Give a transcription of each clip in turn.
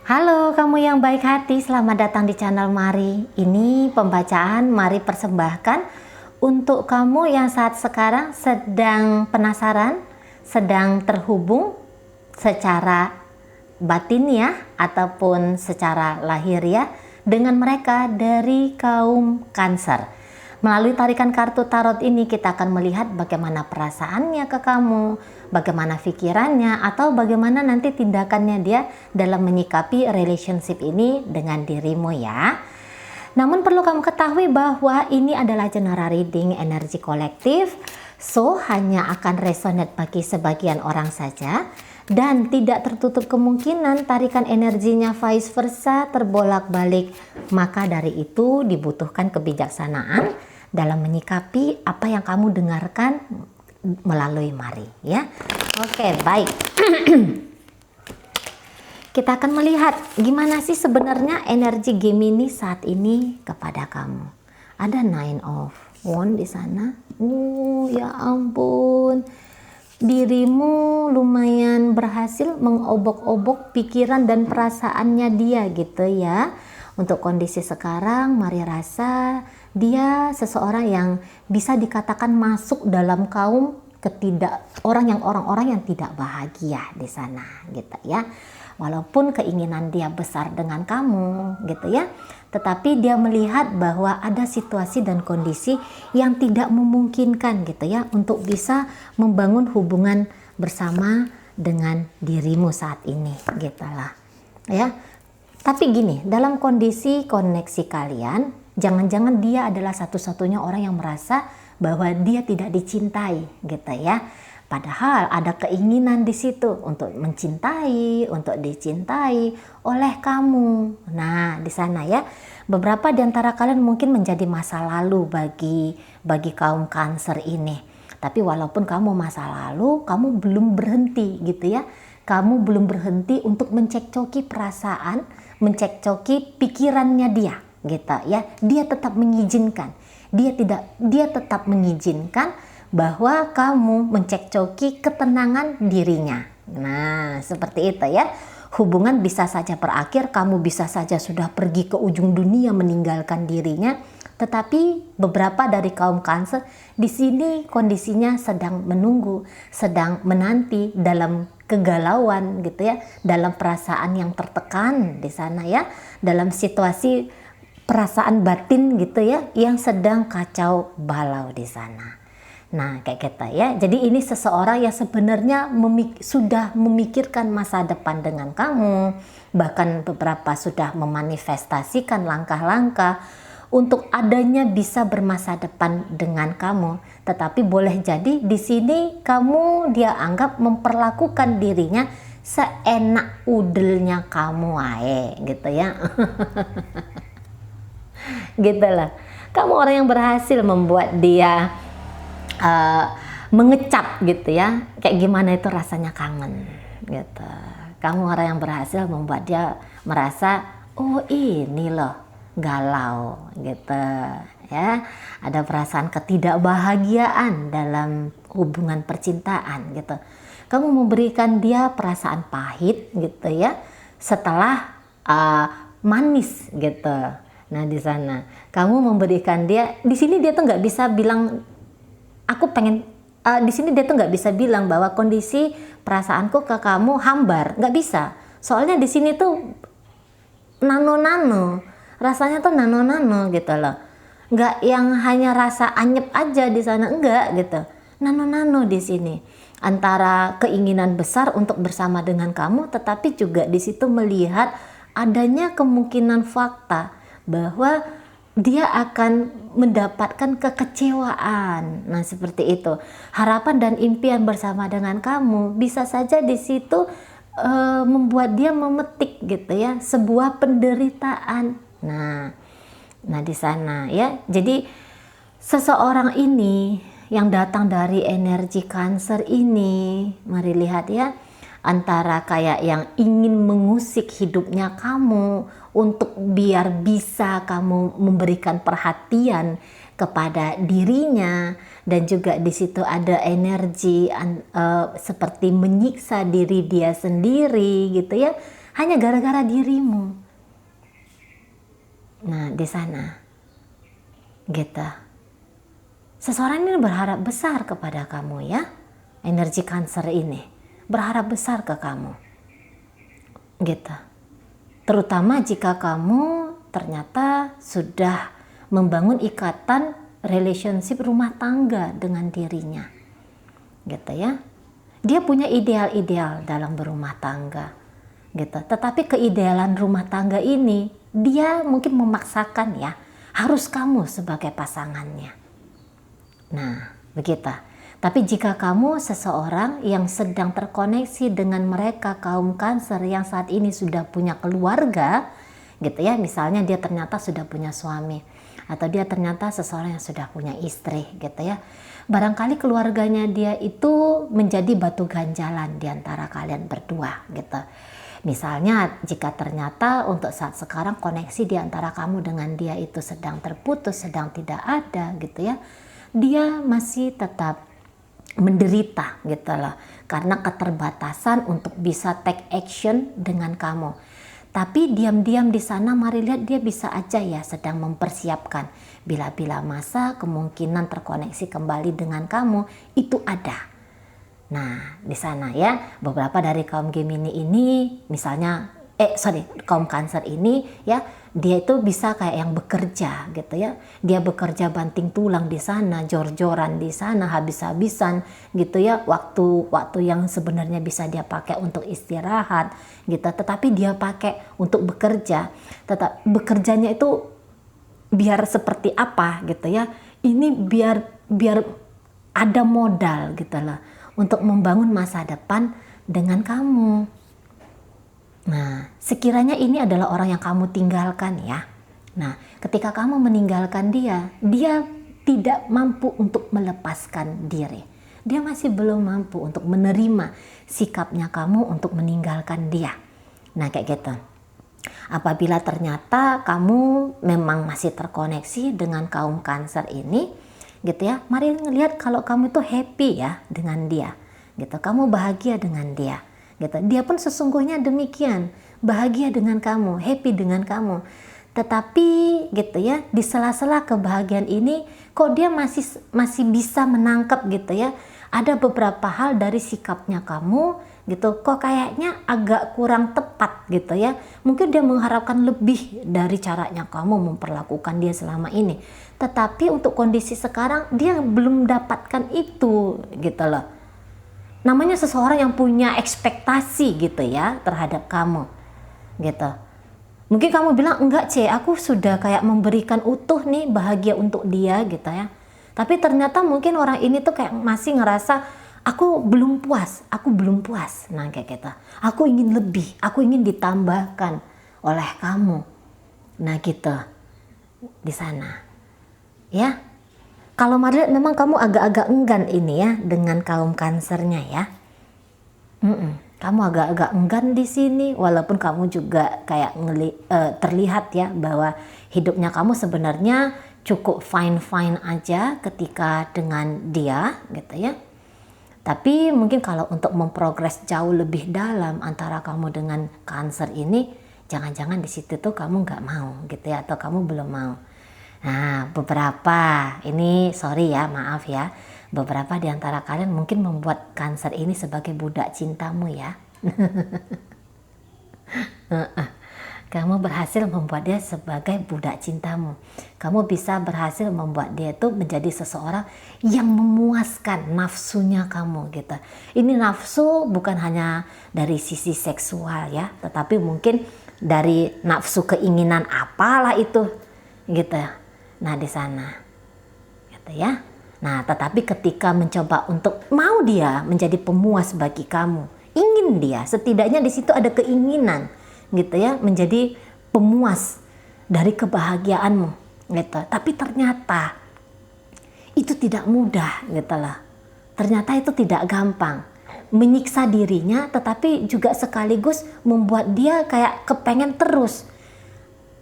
Halo kamu yang baik hati, selamat datang di channel Mari. Ini pembacaan Mari persembahkan untuk kamu yang saat sekarang sedang penasaran, sedang terhubung secara batiniah ataupun secara lahiriah dengan mereka dari kaum Cancer. Melalui tarikan kartu tarot ini kita akan melihat bagaimana perasaannya ke kamu, bagaimana pikirannya, atau bagaimana nanti tindakannya dia dalam menyikapi relationship ini dengan dirimu ya. Namun perlu kamu ketahui bahwa ini adalah general reading energi kolektif, so hanya akan resonate bagi sebagian orang saja. Dan tidak tertutup kemungkinan tarikan energinya vice versa terbolak-balik. Maka dari itu dibutuhkan kebijaksanaan dalam menyikapi apa yang kamu dengarkan melalui Mari ya. Oke, baik. Kita akan melihat gimana sih sebenarnya energi Gemini saat ini kepada kamu. Ada Nine of Wands di sana. Ya ampun. Dirimu lumayan berhasil mengobok-obok pikiran dan perasaannya dia gitu ya. Untuk kondisi sekarang Mari rasa dia seseorang yang bisa dikatakan masuk dalam kaum orang-orang yang tidak bahagia di sana gitu ya. Walaupun keinginan dia besar dengan kamu gitu ya, tetapi dia melihat bahwa ada situasi dan kondisi yang tidak memungkinkan gitu ya untuk bisa membangun hubungan bersama dengan dirimu saat ini gitulah ya. Tapi gini, dalam kondisi koneksi kalian, jangan-jangan dia adalah satu-satunya orang yang merasa bahwa dia tidak dicintai gitu ya. Padahal ada keinginan di situ untuk mencintai, untuk dicintai oleh kamu. Nah, di sana ya, beberapa di antara kalian mungkin menjadi masa lalu bagi kaum Cancer ini. Tapi walaupun kamu masa lalu, kamu belum berhenti gitu ya. Kamu belum berhenti untuk mencekcoki perasaan, mencekcoki pikirannya dia gitu ya. Dia tetap mengizinkan. Dia tetap mengizinkan bahwa kamu mencekcoki ketenangan dirinya. Nah, seperti itu ya. Hubungan bisa saja berakhir, kamu bisa saja sudah pergi ke ujung dunia meninggalkan dirinya. Tetapi beberapa dari kaum Cancer di sini kondisinya sedang menunggu, sedang menanti dalam kegalauan gitu ya, dalam perasaan yang tertekan di sana ya, dalam situasi perasaan batin gitu ya yang sedang kacau balau di sana. Nah, kayak kita ya. Jadi ini seseorang yang sebenarnya sudah memikirkan masa depan dengan kamu. Bahkan beberapa sudah memanifestasikan langkah-langkah untuk adanya bisa bermasa depan dengan kamu. Tetapi boleh jadi di sini dia anggap memperlakukan dirinya seenak udelnya kamu ae gitu ya. Gitu lah. Kamu orang yang berhasil membuat dia mengecap gitu ya, kayak gimana itu rasanya kangen gitu. Kamu orang yang berhasil membuat dia merasa, oh ini loh galau gitu ya, ada perasaan ketidakbahagiaan dalam hubungan percintaan gitu. Kamu memberikan dia perasaan pahit gitu ya setelah manis gitu. Nah, di sana kamu memberikan dia, di sini dia tuh nggak bisa bilang aku pengen, di sini dia tuh nggak bisa bilang bahwa kondisi perasaanku ke kamu hambar, nggak bisa. Soalnya di sini tuh nano-nano, rasanya tuh nano-nano gitu loh. Nggak yang hanya rasa anyep aja di sana, enggak gitu. Nano-nano di sini. Antara keinginan besar untuk bersama dengan kamu, tetapi juga di situ melihat adanya kemungkinan fakta bahwa dia akan mendapatkan kekecewaan. Nah, seperti itu. Harapan dan impian bersama dengan kamu bisa saja di situ membuat dia memetik gitu ya, sebuah penderitaan. Nah, di sana ya. Jadi seseorang ini yang datang dari energi Cancer ini, mari lihat ya, antara kayak yang ingin mengusik hidupnya kamu untuk biar bisa kamu memberikan perhatian kepada dirinya, dan juga di situ ada energi seperti menyiksa diri dia sendiri gitu ya, hanya gara-gara dirimu. Nah, di sana gitu. Seseorang ini berharap besar kepada kamu ya. Energi Cancer ini berharap besar ke kamu. Gitu. Terutama jika kamu ternyata sudah membangun ikatan relationship rumah tangga dengan dirinya. Gitu ya. Dia punya ideal-ideal dalam berumah tangga. Gitu. Tetapi keidealan rumah tangga ini dia mungkin memaksakan ya, harus kamu sebagai pasangannya. Nah, begitu. Tapi jika kamu seseorang yang sedang terkoneksi dengan mereka kaum Cancer yang saat ini sudah punya keluarga, gitu ya, misalnya dia ternyata sudah punya suami, atau dia ternyata seseorang yang sudah punya istri, gitu ya. Barangkali keluarganya dia itu menjadi batu ganjalan di antara kalian berdua, gitu. Misalnya jika ternyata untuk saat sekarang koneksi di antara kamu dengan dia itu sedang terputus, sedang tidak ada, gitu ya. Dia masih tetap menderita gitu loh, karena keterbatasan untuk bisa take action dengan kamu. Tapi diam-diam di sana mari lihat dia bisa aja ya sedang mempersiapkan bila-bila masa kemungkinan terkoneksi kembali dengan kamu itu ada. Nah, di sana ya beberapa dari kaum Gemini ini misalnya kaum Cancer ini ya, dia itu bisa kayak yang bekerja gitu ya. Dia bekerja banting tulang di sana, jor-joran di sana, habis-habisan gitu ya. Waktu yang sebenarnya bisa dia pakai untuk istirahat gitu, tetapi dia pakai untuk bekerja. Tetap bekerjanya itu biar seperti apa gitu ya. Ini biar ada modal gitu loh untuk membangun masa depan dengan kamu. Nah, sekiranya ini adalah orang yang kamu tinggalkan ya. Nah, ketika kamu meninggalkan dia, dia tidak mampu untuk melepaskan diri. Dia masih belum mampu untuk menerima sikapnya kamu untuk meninggalkan dia. Nah, kayak gitu. Apabila ternyata kamu memang masih terkoneksi dengan kaum Cancer ini, gitu ya, mari ngelihat kalau kamu itu happy ya dengan dia. Gitu, kamu bahagia dengan dia. Gitu. Dia pun sesungguhnya demikian, bahagia dengan kamu, happy dengan kamu. Tetapi gitu ya, di sela-sela kebahagiaan ini kok dia masih bisa menangkap gitu ya, ada beberapa hal dari sikapnya kamu gitu kok kayaknya agak kurang tepat gitu ya. Mungkin dia mengharapkan lebih dari caranya kamu memperlakukan dia selama ini. Tetapi untuk kondisi sekarang dia belum dapatkan itu gitu loh. Namanya seseorang yang punya ekspektasi gitu ya terhadap kamu gitu. Mungkin kamu bilang enggak aku sudah kayak memberikan utuh nih bahagia untuk dia gitu ya. Tapi ternyata mungkin orang ini tuh kayak masih ngerasa aku belum puas. Nah kayak gitu. Aku ingin lebih, aku ingin ditambahkan oleh kamu. Nah gitu di sana ya. Kalau Maria memang kamu agak-agak enggan ini ya dengan kaum Cancernya ya. Kamu agak-agak enggan di sini, walaupun kamu juga kayak terlihat ya bahwa hidupnya kamu sebenarnya cukup fine-fine aja ketika dengan dia gitu ya. Tapi mungkin kalau untuk memprogres jauh lebih dalam antara kamu dengan Cancer ini, jangan-jangan di situ tuh kamu nggak mau gitu ya, atau kamu belum mau. Nah, beberapa ini sorry ya, maaf ya. Beberapa di antara kalian mungkin membuat Cancer ini sebagai budak cintamu ya. Kamu berhasil membuat dia sebagai budak cintamu. Kamu bisa berhasil membuat dia itu menjadi seseorang yang memuaskan nafsunya kamu gitu. Ini nafsu bukan hanya dari sisi seksual ya, tetapi mungkin dari nafsu keinginan apalah itu gitu. Nah di sana gitu ya. Nah tetapi ketika mencoba untuk mau dia menjadi pemuas bagi kamu, ingin dia setidaknya di situ ada keinginan gitu ya menjadi pemuas dari kebahagiaanmu gitu. Tapi ternyata itu tidak mudah gitu lah. Ternyata itu tidak gampang, menyiksa dirinya tetapi juga sekaligus membuat dia kayak kepengen terus.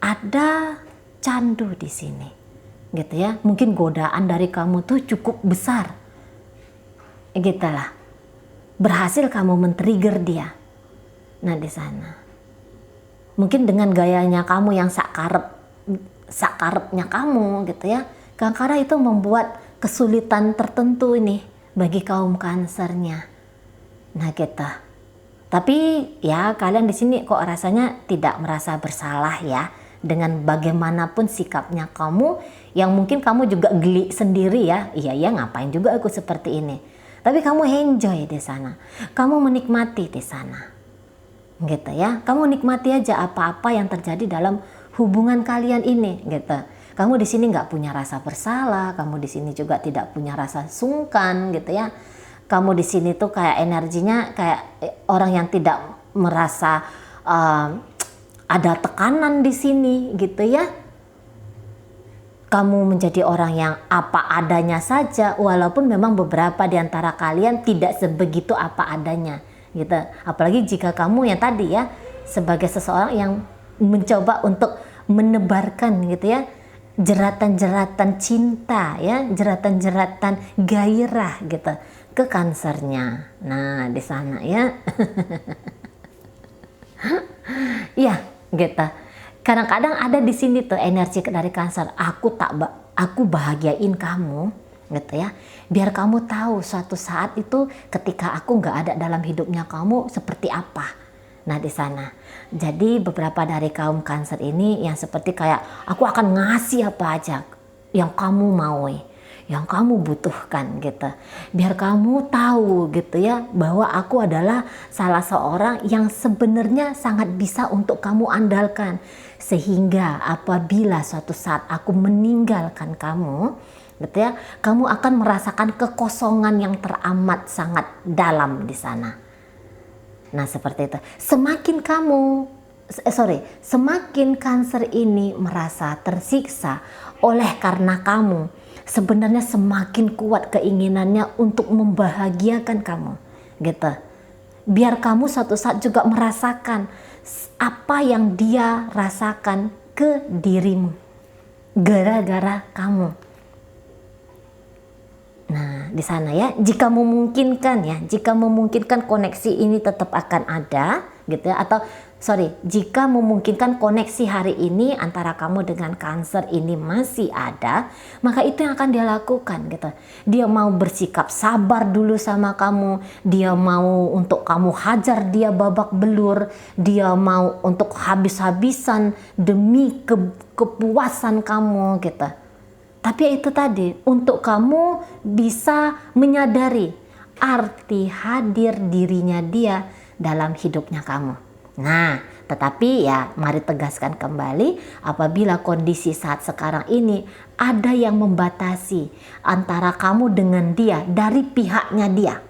Ada candu di sini gitu ya. Mungkin godaan dari kamu tuh cukup besar gitu lah. Berhasil kamu men-trigger dia. Nah di sana Mungkin dengan gayanya kamu yang sakarepnya kamu gitu ya. Kadang-kadang itu membuat kesulitan tertentu ini bagi kaum Cancernya. Nah gitu. Tapi ya kalian di sini kok rasanya tidak merasa bersalah ya dengan bagaimanapun sikapnya kamu, yang mungkin kamu juga geli sendiri ya. Iya ya, ngapain juga aku seperti ini. Tapi kamu enjoy di sana. Kamu menikmati di sana. Gitu ya. Kamu nikmati aja apa-apa yang terjadi dalam hubungan kalian ini gitu. Kamu di sini nggak punya rasa bersalah, kamu di sini juga tidak punya rasa sungkan gitu ya. Kamu di sini tuh kayak energinya kayak orang yang tidak merasa ada tekanan di sini gitu ya. Kamu menjadi orang yang apa adanya saja, walaupun memang beberapa di antara kalian tidak sebegitu apa adanya gitu. Apalagi jika kamu yang tadi ya sebagai seseorang yang mencoba untuk menebarkan gitu ya jeratan-jeratan cinta ya, jeratan-jeratan gairah gitu ke Cancernya. Nah, di sana ya. Iya, gitu. Kadang-kadang ada di sini tuh energi dari Cancer. Aku bahagiain kamu, gitu ya. Biar kamu tahu suatu saat itu ketika aku nggak ada dalam hidupnya kamu seperti apa. Nah di sana. Jadi beberapa dari kaum Cancer ini yang seperti kayak aku akan ngasih apa aja yang kamu mau, yang kamu butuhkan gitu. Biar kamu tahu gitu ya bahwa aku adalah salah seorang yang sebenarnya sangat bisa untuk kamu andalkan. Sehingga apabila suatu saat aku meninggalkan kamu gitu ya, kamu akan merasakan kekosongan yang teramat sangat dalam di sana. Nah seperti itu. Semakin Cancer ini merasa tersiksa oleh karena kamu, sebenarnya semakin kuat keinginannya untuk membahagiakan kamu gitu. Biar kamu suatu saat juga merasakan apa yang dia rasakan ke dirimu gara-gara kamu. Nah di sana ya, jika memungkinkan koneksi ini tetap akan ada gitu ya, atau jika memungkinkan koneksi hari ini antara kamu dengan Cancer ini masih ada, maka itu yang akan dia lakukan gitu. Dia mau bersikap sabar dulu sama kamu, dia mau untuk kamu hajar dia babak belur, dia mau untuk habis-habisan demi kepuasan kamu gitu. Tapi itu tadi, untuk kamu bisa menyadari arti hadir dirinya dia dalam hidupnya kamu. Nah, tetapi ya mari tegaskan kembali, apabila kondisi saat sekarang ini ada yang membatasi antara kamu dengan dia dari pihaknya dia.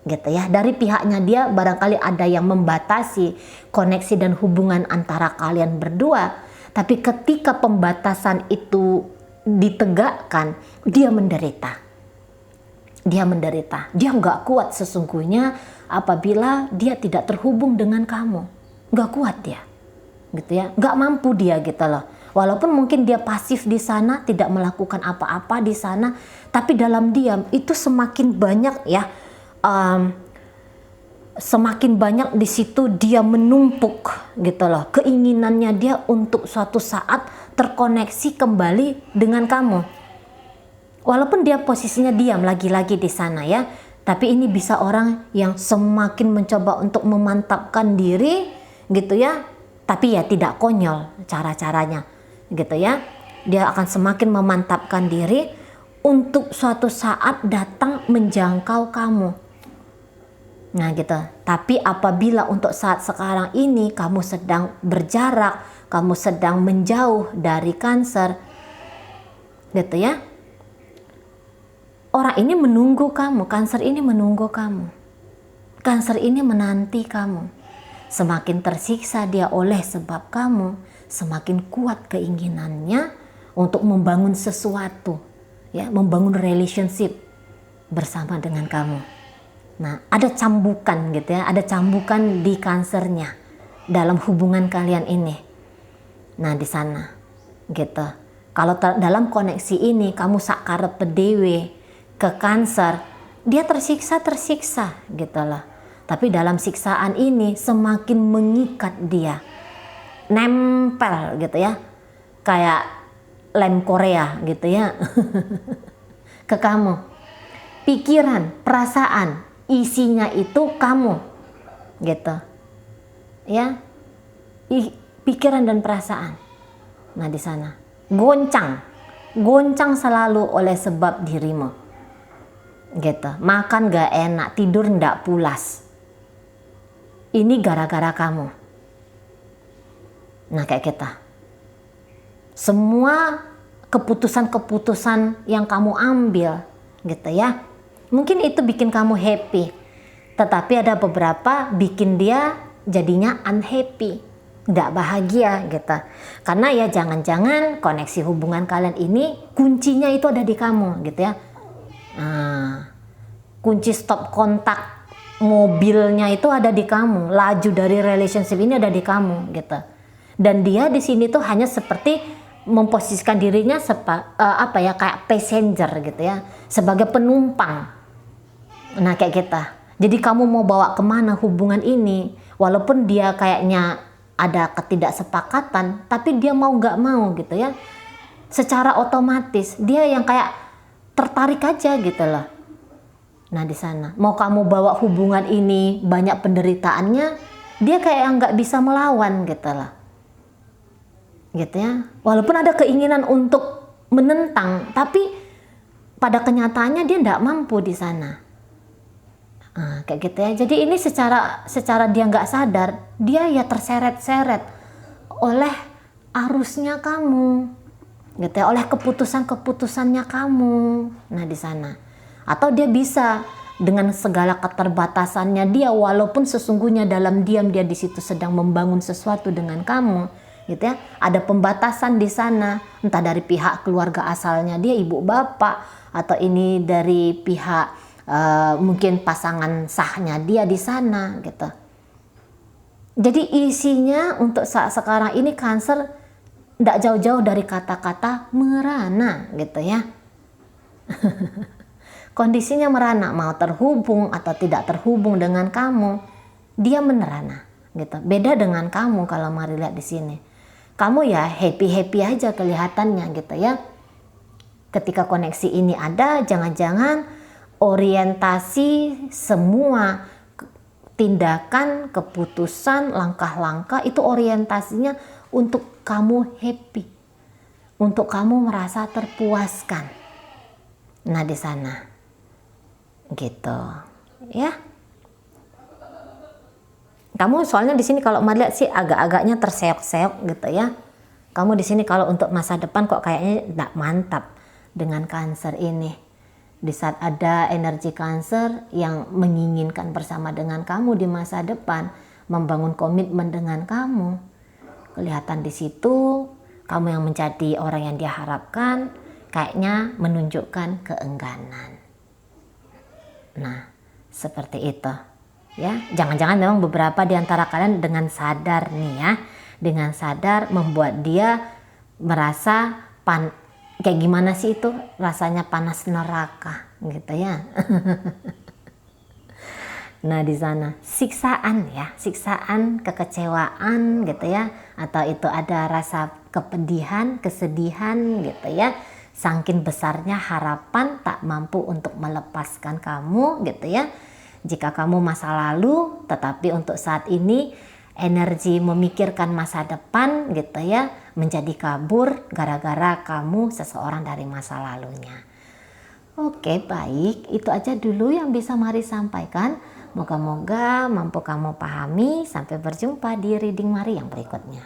Gitu ya, dari pihaknya dia barangkali ada yang membatasi koneksi dan hubungan antara kalian berdua. Tapi ketika pembatasan itu ditegakkan, dia menderita. Dia nggak kuat sesungguhnya apabila dia tidak terhubung dengan kamu. Nggak kuat dia, gitu ya, nggak mampu dia gitu loh. Walaupun mungkin dia pasif di sana, tidak melakukan apa-apa di sana, tapi dalam diam itu semakin banyak ya, semakin banyak di situ dia menumpuk gitu loh, keinginannya dia untuk suatu saat terkoneksi kembali dengan kamu. Walaupun dia posisinya diam lagi-lagi di sana ya, tapi ini bisa orang yang semakin mencoba untuk memantapkan diri gitu ya, tapi ya tidak konyol cara-caranya gitu ya. Dia akan semakin memantapkan diri untuk suatu saat datang menjangkau kamu. Nah gitu. Tapi apabila untuk saat sekarang ini kamu sedang berjarak, kamu sedang menjauh dari Cancer gitu ya, orang ini menunggu kamu, Cancer ini menunggu kamu. Cancer ini menanti kamu. Semakin tersiksa dia oleh sebab kamu, semakin kuat keinginannya untuk membangun sesuatu, ya, membangun relationship bersama dengan kamu. Nah, ada cambukan gitu ya, ada cambukan di Cancernya dalam hubungan kalian ini. Nah, di sana gitu. Kalau dalam koneksi ini kamu sakarep dewe ke Cancer, dia tersiksa gitu loh. Tapi dalam siksaan ini semakin mengikat dia nempel gitu ya, kayak lem Korea gitu ya ke kamu. Pikiran, perasaan, isinya itu kamu gitu ya, pikiran dan perasaan. Nah di sana goncang selalu oleh sebab dirimu gitu. Makan gak enak, tidur ndak pulas, ini gara-gara kamu. Nah kayak kita, semua keputusan-keputusan yang kamu ambil gitu ya, mungkin itu bikin kamu happy, tetapi ada beberapa bikin dia jadinya unhappy, nggak bahagia gitu. Karena ya jangan-jangan koneksi hubungan kalian ini kuncinya itu ada di kamu gitu ya. Nah, kunci stop kontak mobilnya itu ada di kamu, laju dari relationship ini ada di kamu gitu. Dan dia di sini tuh hanya seperti memposisikan dirinya kayak passenger gitu ya, sebagai penumpang. Nah kayak kita. Jadi kamu mau bawa kemana hubungan ini, walaupun dia kayaknya ada ketidaksepakatan, tapi dia mau nggak mau gitu ya, secara otomatis dia yang kayak tertarik aja gitu loh. Nah di sana mau kamu bawa hubungan ini banyak penderitaannya, dia kayak nggak bisa melawan gitu loh, gitu ya. Walaupun ada keinginan untuk menentang, tapi pada kenyataannya dia nggak mampu di sana. Nah, kayak gitu ya. Jadi ini secara dia nggak sadar, dia ya terseret-seret oleh arusnya kamu, gitu ya, oleh keputusannya kamu. Nah di sana, atau dia bisa dengan segala keterbatasannya dia, walaupun sesungguhnya dalam diam dia di situ sedang membangun sesuatu dengan kamu, gitu ya. Ada pembatasan di sana, entah dari pihak keluarga asalnya dia, ibu bapak, atau ini dari pihak mungkin pasangan sahnya dia di sana gitu. Jadi isinya untuk saat sekarang ini Cancer tidak jauh-jauh dari kata-kata merana gitu ya. Kondisinya merana, mau terhubung atau tidak terhubung dengan kamu, dia menerana gitu. Beda dengan kamu. Kalau mari lihat di sini, kamu ya happy aja kelihatannya gitu ya. Ketika koneksi ini ada, jangan-jangan orientasi semua tindakan, keputusan, langkah-langkah itu orientasinya untuk kamu happy, untuk kamu merasa terpuaskan. Nah di sana gitu ya. Kamu soalnya di sini kalau melihat sih agak-agaknya terseok-seok gitu ya. Kamu di sini kalau untuk masa depan kok kayaknya tidak mantap dengan Cancer ini. Di saat ada energi Cancer yang menginginkan bersama dengan kamu di masa depan, membangun komitmen dengan kamu, kelihatan di situ kamu yang menjadi orang yang dia harapkan, kayaknya menunjukkan keengganan. Nah, seperti itu ya. Jangan-jangan memang beberapa di antara kalian dengan sadar nih ya, dengan sadar membuat dia merasa kayak gimana sih itu rasanya panas neraka gitu ya. Nah di sana siksaan ya, siksaan, kekecewaan gitu ya, atau itu ada rasa kepedihan, kesedihan gitu ya. Saking besarnya harapan tak mampu untuk melepaskan kamu gitu ya. Jika kamu masa lalu, tetapi untuk saat ini energi memikirkan masa depan gitu ya, menjadi kabur gara-gara kamu seseorang dari masa lalunya. Oke, baik, itu aja dulu yang bisa Mari sampaikan. Moga-moga mampu kamu pahami. Sampai berjumpa di reading Mari yang berikutnya.